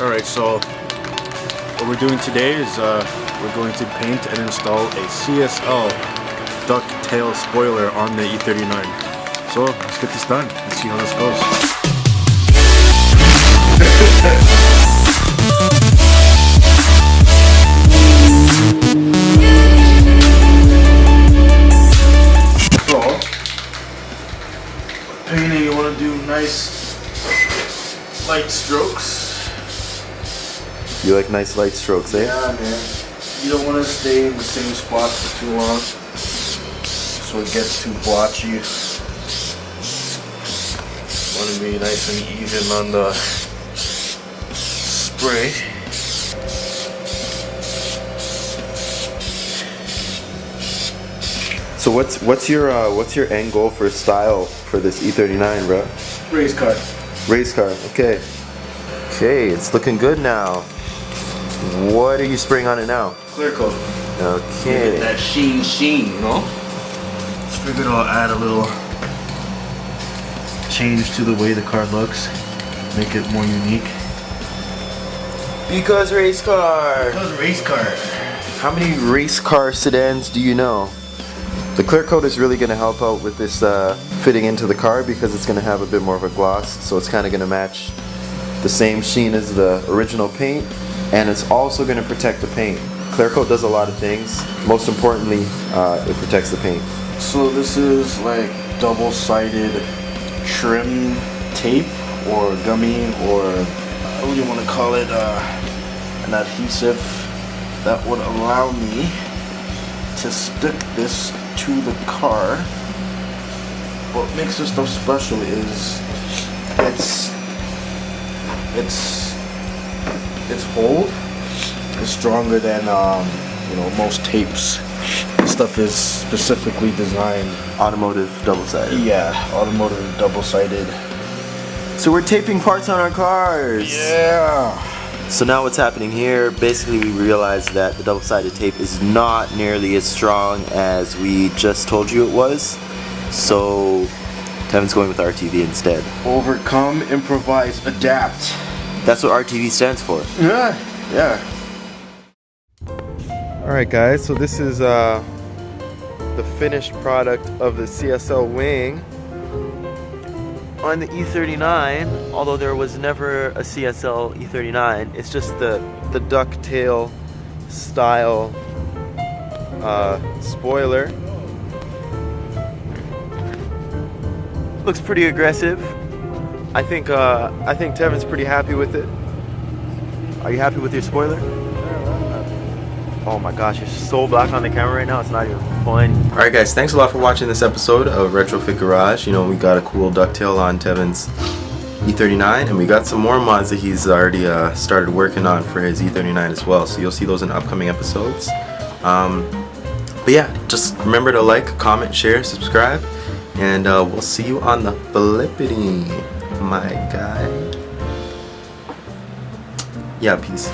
Alright, so what we're doing today is we're going to paint and install a CSL Ducktail spoiler on the E39. So let's get this done and see how this goes. So, painting, you want to do nice light strokes. You like nice light strokes, eh? Yeah, man. You don't want to stay in the same spot for too long, so it gets too blotchy. Want to be nice and even on the spray. So what's your end goal for style for this E39, bro? Race car. Race car. Okay. Okay, it's looking good now. What are you spraying on it now? Clear coat. Okay. Get that sheen, you know? Just figured I'll add a little change to the way the car looks, make it more unique. Because race car. Because race car. How many race car sedans do you know? The clear coat is really going to help out with this fitting into the car because it's going to have a bit more of a gloss, so it's kind of going to match the same sheen as the original paint, and it's also going to protect the paint. Clear coat does a lot of things. Most importantly, it protects the paint. So this is like double-sided trim tape or gummy, or what do you want to call it, an adhesive that would allow me to stick this to the car. What makes this stuff special is its hold is stronger than most tapes. This stuff is specifically designed Automotive double-sided. Yeah, automotive double-sided. So we're taping parts on our cars. Yeah. So now what's happening here, basically we realized that the double-sided tape is not nearly as strong as we just told you it was. So Kevin's going with RTV instead. Overcome, improvise, adapt. That's what RTV stands for. Yeah, yeah. Alright guys, so this is the finished product of the CSL wing on the E39, although there was never a CSL E39. It's just the ducktail style spoiler. Looks pretty aggressive. I think Tevin's pretty happy with it. Are you happy with your spoiler? Oh my gosh, you're so black on the camera right now, it's not even funny. Alright guys, thanks a lot for watching this episode of RetroFit Garage. You know, we got a cool ducktail on Tevin's E39, and we got some more mods that he's already started working on for his E39 as well. So you'll see those in upcoming episodes. But yeah, just remember to like, comment, share, subscribe, and we'll see you on the flippity, my guy. Yeah, peace.